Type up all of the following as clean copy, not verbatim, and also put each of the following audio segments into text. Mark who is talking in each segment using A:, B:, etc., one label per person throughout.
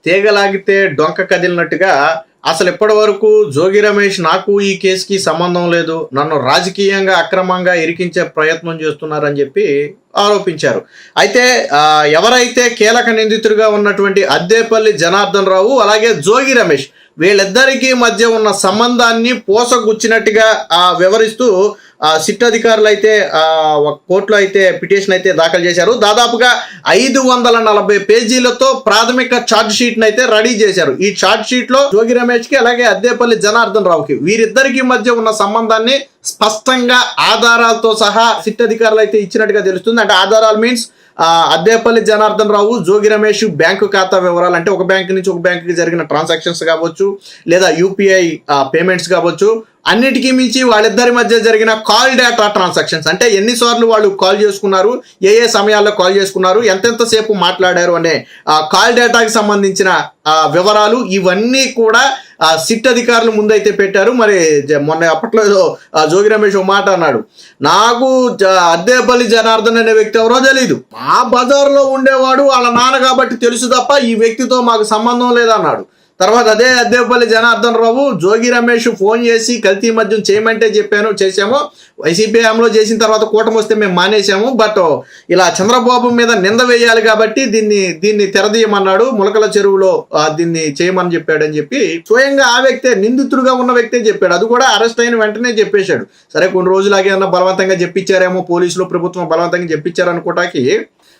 A: తీగలాగితే డొంక కదిలినట్టుగా అసలు ఇప్పటి వరకు జోగి రమేష్ నాకు ఈ కేసుకి సంబంధం లేదు, నన్ను రాజకీయంగా అక్రమంగా ఇరికించే ప్రయత్నం చేస్తున్నారని చెప్పి ఆరోపించారు. అయితే ఎవరైతే కీలక నిందితుడిగా ఉన్నటువంటి అద్దేపల్లి జనార్దన్ రావు అలాగే జోగి రమేష్ వీళ్ళిద్దరికీ మధ్య ఉన్న సంబంధాన్ని పోసగుచ్చినట్టుగా వివరిస్తూ సిట్ అధికారులు అయితే కోర్టులో అయితే పిటిషన్ అయితే దాఖలు చేశారు. దాదాపుగా 540 పేజీలతో ప్రాథమిక ఛార్జ్ షీట్ అయితే రెడీ చేశారు. ఈ ఛార్జ్ షీట్ లో జోగి రమేష్ కి అలాగే అద్దేపల్లి జనార్దన్ రావుకి వీరిద్దరికి మధ్య ఉన్న సంబంధాన్ని స్పష్టంగా ఆధారాలతో సహా సిట్ అధికారులు అయితే ఇచ్చినట్టుగా తెలుస్తుంది. అంటే ఆధారాలు మీన్స్ అద్దేపల్లి జనార్దన్ రావు జోగి రమేష్ బ్యాంకు ఖాతా వివరాలు, అంటే ఒక బ్యాంకు నుంచి ఒక బ్యాంకుకి జరిగిన ట్రాన్సాక్షన్స్ కావచ్చు లేదా యూపీఐ పేమెంట్స్ కావచ్చు, అన్నిటికీ మించి వాళ్ళిద్దరి మధ్య జరిగిన కాల్ డేటా ట్రాన్సాక్షన్స్, అంటే ఎన్నిసార్లు వాళ్ళు కాల్ చేసుకున్నారు, ఏ సమయాల్లో కాల్ చేసుకున్నారు, ఎంతెంతసేపు మాట్లాడారు అనే కాల్ డేటాకి సంబంధించిన వివరాలు ఇవన్నీ కూడా సిట్ అధికారులు ముందైతే పెట్టారు. మరి మొన్న అప్పట్లో ఏదో జోగి రమేష్ ఒక మాట అన్నాడు, నాకు అద్దేపల్లి జనార్దన్ అనే వ్యక్తి ఎవరో తెలీదు, మా బజార్లో ఉండేవాడు వాళ్ళ నాన్న కాబట్టి తెలుసు తప్ప ఈ వ్యక్తితో మాకు సంబంధం లేదన్నాడు. తర్వాత అదే అద్దేపల్లి జనార్దన్ రావు జోగి రమేష్ ఫోన్ చేసి కల్తీ మద్యం చేయమంటే చేసాము, వైసీపీ హయాంలో చేసిన తర్వాత కూటమి వస్తే మేము మానేసాము, బట్ ఇలా చంద్రబాబు మీద నింద వేయాలి కాబట్టి దీన్ని తెరదీయమన్నాడు, ములకల చెరువులో దీన్ని చేయమని చెప్పాడు అని చెప్పి స్వయంగా ఆ వ్యక్తే, నిందితుడుగా ఉన్న వ్యక్తే చెప్పాడు. అది కూడా అరెస్ట్ అయిన వెంటనే చెప్పేశాడు. సరే కొన్ని రోజులాగే అన్న బలవంతంగా చెప్పించారేమో, పోలీసులు ప్రభుత్వం బలవంతంగా చెప్పించారు అనుకోటానికి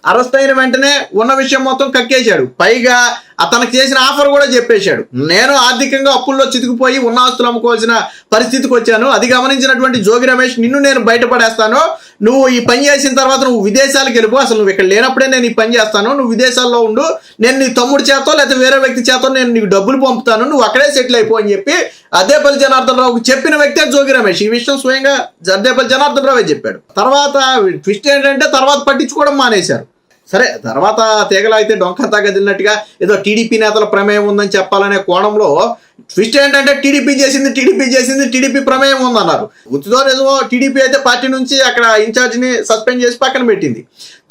A: అరెస్ట్ అయిన వెంటనే ఉన్న విషయం మొత్తం కక్కేశాడు. పైగా అతనికి చేసిన ఆఫర్ కూడా చెప్పేశాడు, నేను ఆర్థికంగా అప్పుల్లో చితికిపోయి ఉన్న ఆస్తులు అమ్ముకోవాల్సిన పరిస్థితికి వచ్చాను, అది గమనించినటువంటి జోగి రమేష్ నిన్ను నేను బయటపడేస్తాను, నువ్వు ఈ పని చేసిన తర్వాత నువ్వు విదేశాలకు వెళ్ళిపో, అసలు నువ్వు ఇక్కడ లేనప్పుడే నేను ఈ పని చేస్తాను, నువ్వు విదేశాల్లో ఉండు, నేను నీ తమ్ముడి చేతో లేకపోతే వేరే వ్యక్తి చేతో నేను నీకు డబ్బులు పంపుతాను, నువ్వు అక్కడే సెటిల్ అయిపో అని చెప్పి అద్దేపల్లి జనార్దన్ రావుకు చెప్పిన వ్యక్తే జోగి రమేష్. ఈ విషయం స్వయంగా అద్దేపల్లి జనార్దన్ రావే చెప్పాడు. తర్వాత ట్విస్ట్ ఏంటంటే తర్వాత పట్టించుకోవడం మానేశారు. సరే తర్వాత తీగలా అయితే డొంకంతా కదిలినట్టుగా ఏదో టీడీపీ నేతల ప్రమేయం ఉందని చెప్పాలనే కోణంలో ట్విస్ట్ ఏంటంటే టీడీపీ చేసింది టీడీపీ ప్రమేయం ఉందన్నారు. గుర్తుతో నిజమో టీడీపీ అయితే పార్టీ నుంచి అక్కడ ఇన్ఛార్జిని సస్పెండ్ చేసి పక్కన పెట్టింది.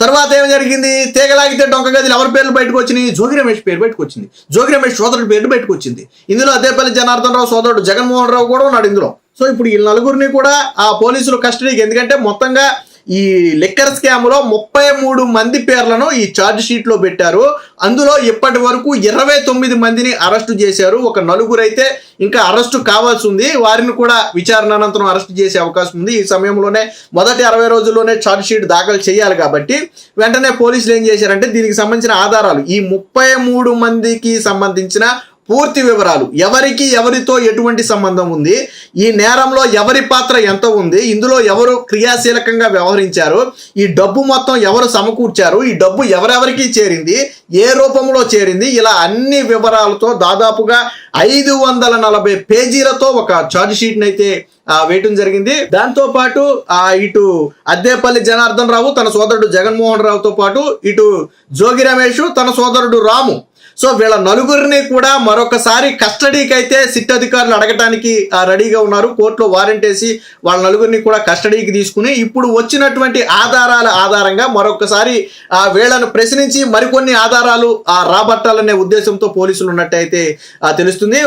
A: తర్వాత ఏం జరిగింది, తీగలాగితే డొంక గదిలు ఎవరి పేర్లు బయటకు వచ్చినాయి, జోగి రమేష్ పేరు బయటకు వచ్చింది, జోగి రమేష్ సోదరుడి పేరు బయటకు వచ్చింది. ఇందులో అద్దేపల్లి జనార్దన్ రావు సోదరుడు జగన్మోహన్ రావు కూడా ఉన్నాడు ఇందులో. సో ఇప్పుడు ఈ నలుగురిని కూడా ఆ పోలీసులు కస్టడీకి, ఎందుకంటే మొత్తంగా ఈ లిక్కర్ స్కామ్లో 33 మంది పేర్లను ఈ ఛార్జ్ షీట్లో పెట్టారు. అందులో ఇప్పటి వరకు 29 మందిని అరెస్టు చేశారు. ఒక నలుగురు అయితే ఇంకా అరెస్టు కావాల్సి ఉంది, వారిని కూడా విచారణ అనంతరం అరెస్టు చేసే అవకాశం ఉంది. ఈ సమయంలోనే మొదటి 60 రోజుల్లోనే ఛార్జ్ షీట్ దాఖలు చేయాలి కాబట్టి వెంటనే పోలీసులు ఏం చేశారంటే దీనికి సంబంధించిన ఆధారాలు, ఈ 33 మందికి సంబంధించిన పూర్తి వివరాలు, ఎవరితో ఎటువంటి సంబంధం ఉంది, ఈ నేరంలో ఎవరి పాత్ర ఎంత ఉంది, ఇందులో ఎవరు క్రియాశీలకంగా వ్యవహరించారు, ఈ డబ్బు మొత్తం ఎవరు సమకూర్చారు, ఈ డబ్బు ఎవరెవరికి చేరింది, ఏ రూపంలో చేరింది, ఇలా అన్ని వివరాలతో దాదాపుగా 540 పేజీలతో ఒక ఛార్జ్ షీట్ని అయితే వేయటం జరిగింది. దాంతో పాటు ఇటు అద్దేపల్లి జనార్దన్ రావు తన సోదరుడు జగన్మోహన్ రావుతో పాటు ఇటు జోగి రమేష్ తన సోదరుడు రాము, సో వీళ్ళ నలుగురిని కూడా మరొకసారి కస్టడీకి అయితే సిట్ అధికారులు అడగటానికి రెడీగా ఉన్నారు. కోర్టులో వారెంట్ వేసి వాళ్ళ నలుగురిని కూడా కస్టడీకి తీసుకుని ఇప్పుడు వచ్చినటువంటి ఆధారాల ఆధారంగా మరొకసారి వీళ్ళను ప్రశ్నించి మరికొన్ని ఆధారాలు రాబట్టాలనే ఉద్దేశంతో పోలీసులు ఉన్నట్టయితే తెలుస్తుంది.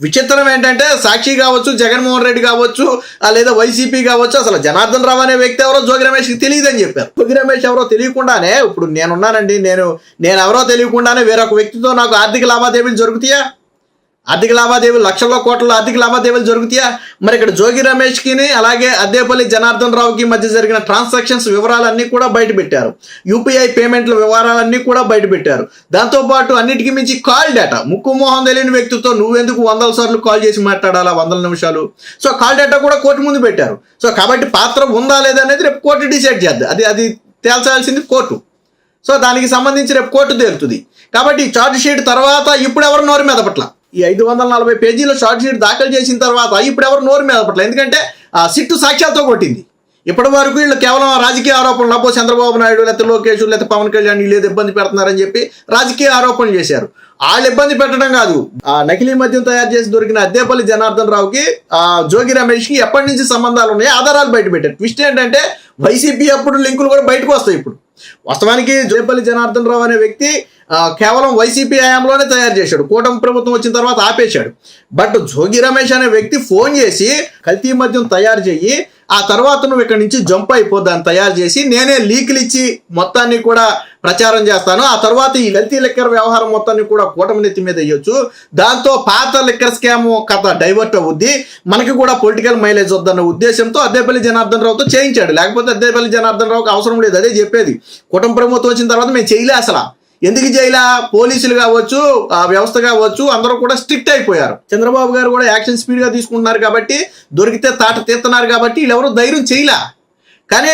A: విచిత్రం ఏంటంటే సాక్షి కావచ్చు, జగన్మోహన్ రెడ్డి కావచ్చు, లేదా వైసీపీ కావచ్చు, అసలు జనార్దన్ రావు అనే వ్యక్తి ఎవరో జోగి రమేష్కి తెలియదని చెప్పారు. జోగి రమేష్ ఎవరో తెలియకుండానే, ఇప్పుడు నేనున్నానండి, నేను ఎవరో తెలియకుండానే వేరొక వ్యక్తితో నాకు ఆర్థిక లావాదేవీలు జరుగుతాయా? ఆర్థిక లావాదేవీలు లక్షల్లో కోట్ల ఆర్థిక లావాదేవీలు జరుగుతాయా? మరి ఇక్కడ జోగి రమేష్కి అలాగే అద్దేపల్లి జనార్దన్ రావుకి మధ్య జరిగిన ట్రాన్సాక్షన్స్ వివరాలన్నీ కూడా బయట పెట్టారు. యూపీఐ పేమెంట్ల వివరాలన్నీ కూడా బయట పెట్టారు. దాంతోపాటు అన్నిటికీ మించి కాల్ డేటా, ముక్కు మొహం తెలియని వ్యక్తితో నువ్వెందుకు 100 సార్లు కాల్ చేసి మాట్లాడాలా 100 నిమిషాలు, సో కాల్ డేటా కూడా కోర్టు ముందు పెట్టారు. సో కాబట్టి పాత్ర ఉందా లేదా అనేది రేపు కోర్టు డిసైడ్ చేద్దాం, అది తేల్చాల్సింది కోర్టు. సో దానికి సంబంధించి రేపు కోర్టు తేలుతుంది. కాబట్టి ఛార్జ్ షీట్ తర్వాత ఇప్పుడు ఎవరు నోరు మీద పట్ల, ఈ 540 పేజీల ఛార్జ్ షీట్ దాఖలు చేసిన తర్వాత ఇప్పుడు ఎవరు నోరు మీద పట్ల, ఎందుకంటే సిట్టు సాక్ష్యాలతో కొట్టింది. ఇప్పటి వరకు వీళ్ళు కేవలం రాజకీయ ఆరోపణలు, అబ్బో చంద్రబాబు నాయుడు లేకపోతే లోకేష్ లేకపోతే పవన్ కళ్యాణ్ వీళ్ళు ఇబ్బంది పెడుతున్నారని చెప్పి రాజకీయ ఆరోపణలు చేశారు. వాళ్ళు ఇబ్బంది పెట్టడం కాదు, నకిలీ మద్యం తయారు చేసి దొరికిన అద్దేపల్లి జనార్దన్ రావుకి జోగి రమేష్కి ఎప్పటి నుంచి సంబంధాలు ఉన్నాయి, ఆధారాలు బయట పెట్టారు. ట్విస్ట్ ఏంటంటే వైసీపీ అప్పుడు లింకులు కూడా బయటకు వస్తాయి. ఇప్పుడు వాస్తవానికి అద్దేపల్లి జనార్దన్ రావు అనే వ్యక్తి కేవలం వైసీపీ హయాంలోనే తయారు చేశాడు. కూటమి ప్రభుత్వం వచ్చిన తర్వాత ఆపేశాడు. బట్ జోగి రమేష్ అనే వ్యక్తి ఫోన్ చేసి కల్తీ మద్యం తయారు చెయ్యి, ఆ తర్వాత నువ్వు ఇక్కడ నుంచి జంప్ అయిపోద్దాన్ని తయారు చేసి నేనే లీకులు ఇచ్చి మొత్తాన్ని కూడా ప్రచారం చేస్తాను, ఆ తర్వాత ఈ కల్తీ లిక్కర్ వ్యవహారం మొత్తాన్ని కూడా కూటమి నెత్తి మీద వేయొచ్చు, దాంతో పాత లిక్కర్ స్కామ్ కథ డైవర్ట్ అవుద్ది, మనకి కూడా పొలిటికల్ మైలేజ్ వద్దన్న ఉద్దేశంతో అద్దేపల్లి జనార్దన్ రావుతో చేయించాడు. లేకపోతే అద్దేపల్లి జనార్దన్ రావుకి అవసరం లేదు. అదే చెప్పేది, కూటమి ప్రభుత్వం వచ్చిన తర్వాత మేము చేయలే. అసలు ఎందుకు చేయలా? పోలీసులు కావచ్చు, ఆ వ్యవస్థ కావచ్చు, అందరూ కూడా స్ట్రిక్ట్ అయిపోయారు. చంద్రబాబు గారు కూడా యాక్షన్ స్పీడ్ గా తీసుకుంటున్నారు కాబట్టి, దొరికితే తాట తీస్తున్నారు కాబట్టి వీళ్ళెవరూ ధైర్యం చేయలా. కానీ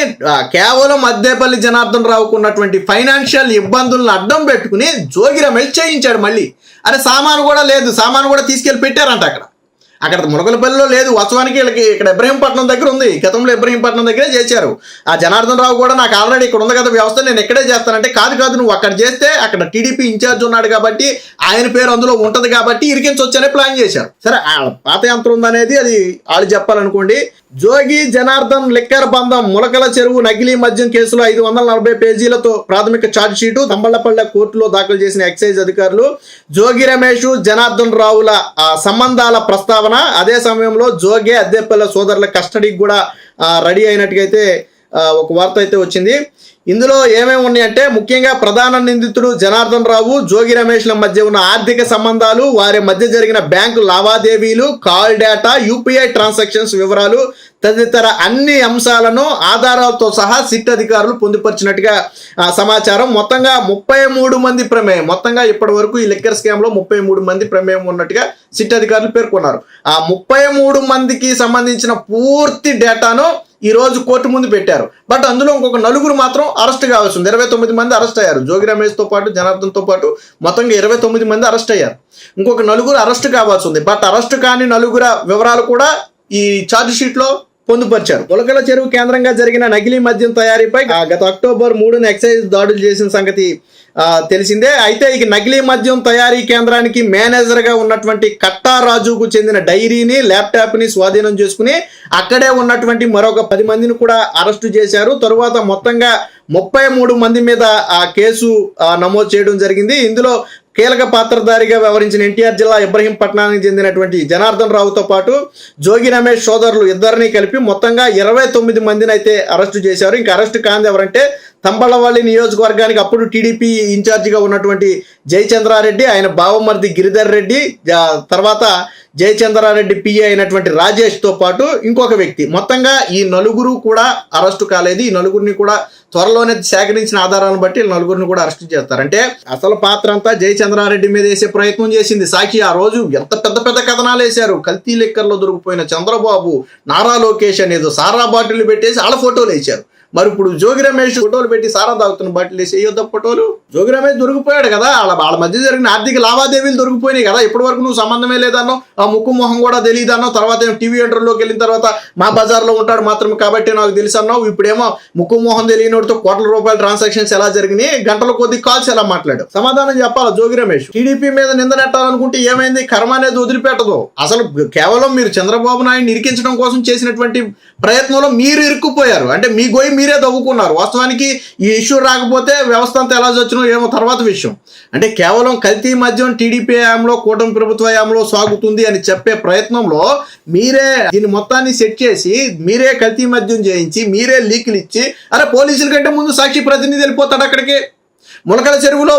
A: కేవలం అద్దేపల్లి జనార్దన్ రావుకు ఉన్నటువంటి ఫైనాన్షియల్ ఇబ్బందులను అడ్డం పెట్టుకుని జోగి రమేష్ చేయించాడు. మళ్ళీ అరే సామాను కూడా లేదు, సామాను కూడా తీసుకెళ్లి పెట్టారంట అక్కడ మునగలపల్లిలో లేదు, వాస్తవానికి వీళ్ళకి ఇక్కడ ఇబ్రహీంపట్నం దగ్గర ఉంది. గతంలో ఇబ్రహీంపట్నం దగ్గరే చేశారు. ఆ జనార్దన్ రావు కూడా నాకు ఆల్రెడీ ఇక్కడ ఉంది కదా వ్యవస్థ, నేను ఎక్కడే చేస్తానంటే, కాదు నువ్వు అక్కడ చేస్తే అక్కడ టీడీపీ ఇన్ఛార్జ్ ఉన్నాడు కాబట్టి ఆయన పేరు అందులో ఉంటది కాబట్టి ఇరికించొచ్చనే ప్లాన్ చేశారు. సరే పాత యంత్రం ఉందనేది అది వాళ్ళు చెప్పాలనుకోండి. జోగి జనార్దన్ లిక్కర్ బంధం, ములకల చెరువు నకిలీ మద్యం కేసులో 540 పేజీలతో ప్రాథమిక ఛార్జ్ షీటు తంబళ్లపల్లె కోర్టులో దాఖలు చేసిన ఎక్సైజ్ అధికారులు జోగి రమేష్ జనార్దన్ రావుల సంబంధాల ప్రస్తావన. అదే సమయంలో జోగే అద్దేపల్లి సోదరుల కస్టడీకి కూడా రెడీ అయినట్టుగా అయితే ఒక వార్త అయితే వచ్చింది. ఇందులో ఏమేమి ఉన్నాయంటే, ముఖ్యంగా ప్రధాన నిందితుడు జనార్దన్ రావు, జోగి రమేష్ల మధ్య ఉన్న ఆర్థిక సంబంధాలు, వారి మధ్య జరిగిన బ్యాంకు లావాదేవీలు, కాల్ డేటా, యూపీఐ ట్రాన్సాక్షన్స్ వివరాలు తదితర అన్ని అంశాలను ఆధారాలతో సహా సిట్ అధికారులు పొందుపరిచినట్టుగా సమాచారం. మొత్తంగా 33 మంది ప్రమేయం, మొత్తంగా ఇప్పటి వరకు ఈ లిక్కర్ స్కామ్ లో 33 మంది ప్రమేయం ఉన్నట్టుగా సిట్ అధికారులు పేర్కొన్నారు. ఆ 33 మందికి సంబంధించిన పూర్తి డేటాను ఈ రోజు కోర్టు ముందు పెట్టారు. బట్ అందులో ఇంకొక 4 మాత్రం అరెస్ట్ కావాల్సి ఉంది. 29 మంది అరెస్ట్ అయ్యారు. జోగి రమేష్ తో పాటు జనార్దన్తో పాటు మొత్తంగా 29 మంది అరెస్ట్ అయ్యారు. ఇంకొక 4 అరెస్ట్ కావాల్సి ఉంది. బట్ అరెస్ట్ కాని 4 వివరాలు కూడా ఈ ఛార్జ్ షీట్ లో పొందుపరిచారు. ములకల చెరువు కేంద్రంగా జరిగిన నకిలీ మద్యం తయారీపై గత అక్టోబర్ 3న ఎక్సైజ్ దాడులు చేసిన సంగతి తెలిసిందే. అయితే ఈ నకిలీ మద్యం తయారీ కేంద్రానికి మేనేజర్ గా ఉన్నటువంటి కట్టారాజుకు చెందిన డైరీని, ల్యాప్టాప్ ని స్వాధీనం చేసుకుని అక్కడే ఉన్నటువంటి మరొక 10 మందిని కూడా అరెస్టు చేశారు. తరువాత మొత్తంగా 33 మంది మీద ఆ కేసు నమోదు చేయడం జరిగింది. ఇందులో కీలక పాత్రధారిగా వ్యవహరించిన ఎన్టీఆర్ జిల్లా ఇబ్రహీంపట్నానికి చెందినటువంటి జనార్దన్ రావుతో పాటు జోగి రమేష్ సోదరులు ఇద్దరిని కలిపి మొత్తంగా 29 మందిని అయితే అరెస్టు చేశారు. ఇంకా అరెస్టు కాంది ఎవరంటే తంబళ్లవల్లి నియోజకవర్గానికి అప్పుడు టీడీపీ ఇన్ఛార్జిగా ఉన్నటువంటి జయచంద్రారెడ్డి, ఆయన బావమర్ది గిరిధర్ రెడ్డి, తర్వాత జయచంద్రారెడ్డి పిఏ అయినటువంటి రాజేష్ తో పాటు ఇంకొక వ్యక్తి. మొత్తంగా ఈ 4 కూడా అరెస్టు కాలేదు. ఈ 4 కూడా త్వరలోనే సేకరించిన ఆధారాలను బట్టి 4 కూడా అరెస్ట్ చేస్తారు. అంటే అసలు పాత్ర అంతా జయచంద్రారెడ్డి మీద వేసే ప్రయత్నం చేసింది సాక్షి. ఆ రోజు ఎంత పెద్ద కథనాలు వేశారు. కల్తీ లెక్కర్లో దొరికిపోయిన చంద్రబాబు, నారా లోకేష్ అనేది సారా బాటిల్ పెట్టేసి వాళ్ళ ఫోటోలు వేశారు. మరి ఇప్పుడు జోగి రమేష్ ఫోటోలు పెట్టి సారా తాగుతున్న బాటిల్ వేసి వేయొద్ద ఫోటోలు. జోగి రమేష్ దొరికిపోయాడు కదా, వాళ్ళ మధ్య జరిగిన ఆర్థిక లావాదేవీలు దొరికిపోయినాయి కదా. ఇప్పటి వరకు నువ్వు సంబంధమే లేదన్నో, ఆ ముక్కు మొహం కూడా తెలియదన్నో, తర్వాత టీవీ ఇంటర్వ్యూలోకి వెళ్ళిన తర్వాత మా బజార్లో ఉంటాడు మాత్రమే కాబట్టి నాకు తెలుసు అన్నావు. ఇప్పుడేమో ముక్కు మొహం తెలియనోడితో కోట్ల రూపాయల ట్రాన్సాక్షన్స్ ఎలా జరిగినాయి, గంటల కొద్ది కాల్స్ ఎలా మాట్లాడు, సమాధానం చెప్పాలి జోగి రమేష్. టీడీపీ మీద నింద నెట్టాలనుకుంటే ఏమైంది, కర్మ అనేది వదిలిపెట్టదు. అసలు కేవలం మీరు చంద్రబాబు నాయుడిని ఇరికించడం కోసం చేసినటువంటి ప్రయత్నంలో మీరు ఇరుక్కుపోయారు. అంటే మీ గోయి మీరే తవ్వుకున్నారు. వాస్తవానికి ఈ ఇష్యూ రాకపోతే వ్యవస్థ అంతా ఎలా వచ్చినో ఏమో తర్వాత విషయం. అంటే కేవలం కల్తీ మద్యం టీడీపీ హయాంలో, కూటమి ప్రభుత్వ హయాంలో సాగుతుంది అని చెప్పే ప్రయత్నంలో మీరే దీన్ని మొత్తాన్ని సెట్ చేసి, మీరే కల్తీ మద్యం చేయించి, మీరే లీకులు ఇచ్చి, అరే పోలీసుల కంటే ముందు సాక్షి ప్రతినిధి వెళ్ళిపోతాడు అక్కడికి. ములకల చెరువులో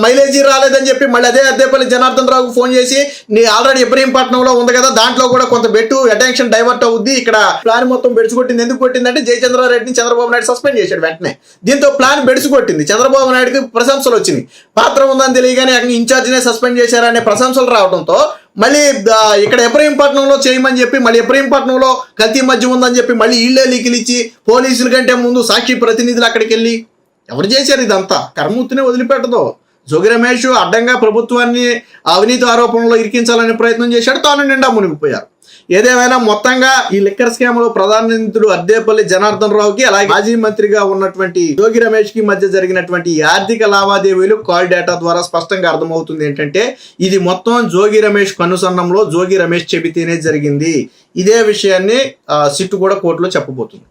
A: మైలేజీ రాలేదని చెప్పి మళ్ళీ అదే అద్దేపల్లి జనార్దన్ రావుకు ఫోన్ చేసి, నీ ఆల్రెడీ ఇబ్రహీంపట్నంలో ఉంది కదా, దాంట్లో కూడా కొంత బెట్టు అటెన్షన్ డైవర్ట్ అవుద్ది, ఇక్కడ ప్లాన్ మొత్తం బెడిసి కొట్టింది. ఎందుకు కొట్టిందంటే జయచంద్రారెడ్డిని చంద్రబాబు నాయుడు సస్పెండ్ చేశాడు వెంటనే. దీంతో ప్లాన్ బెడిసి కొట్టింది. చంద్రబాబు నాయుడుకి ప్రశంసలు వచ్చినాయి. పాత్ర ఉందని తెలియగానే ఇన్ఛార్జినే సస్పెండ్ చేశారనే ప్రశంసలు రావడంతో మళ్ళీ ఇక్కడ ఇబ్రహీంపట్నంలో చేయమని చెప్పి, మళ్ళీ ఇబ్రహీంపట్నంలో కల్తీ మద్యం ఉందని చెప్పి మళ్ళీ ఇళ్లే లీకులు ఇచ్చి, పోలీసుల కంటే ముందు సాక్షి ప్రతినిధులు అక్కడికి వెళ్ళి ఎవరు చేశారు ఇదంతా? కర్మూర్తినే వదిలిపెట్టదు. జోగి రమేష్ అడ్డంగా ప్రభుత్వాన్ని అవినీతి ఆరోపణలో ఇరికించాలనే ప్రయత్నం చేశాడు, తాను నిండా మునిగిపోయారు. ఏదేమైనా మొత్తంగా ఈ లిక్కర్ స్కామ్ లో ప్రధాన నిందితుడు అద్దేపల్లి జనార్దన్ రావుకి, అలాగే మాజీ మంత్రిగా ఉన్నటువంటి జోగి రమేష్ కి మధ్య జరిగినటువంటి ఆర్థిక లావాదేవీలు కాల్ డేటా ద్వారా స్పష్టంగా అర్థమవుతుంది ఏంటంటే, ఇది మొత్తం జోగి రమేష్ కనుసన్నంలో జోగి రమేష్ చెబితేనే జరిగింది. ఇదే విషయాన్ని సిట్టు కూడా కోర్టులో చెప్పబోతుంది.